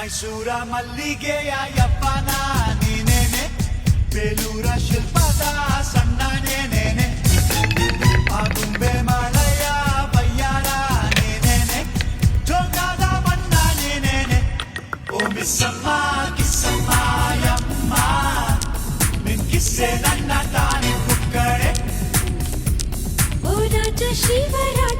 ಮೈಸೂರ ಮಲ್ಲಿಗೆಯ ಯಪ್ಪನ ನೀನೇನೆ, ಬೇಲೂರ ಶಿಲ್ಪದ ಸಣ್ಣ ನೇನೇನೆ, ಆಗುಂಬೆ ಮಳೆಯ ಬಯ್ಯಾರ ನೀನೇನೆ, ಜೋಗದ ಬಣ್ಣ ನೀನೇನೆ. ಓ ಮಿಸ್ಸಮ್ಮ ಕಿಸ್ಸಮ್ಮ ಯಮ್ಮ, ನಿನ್ ಕಿಸ್ಸೆ ನನ್ನ ತಾನೆ ಕುಕ್ಕಡೆ. ಓ ರಾಜ ಶಿವರಾಜ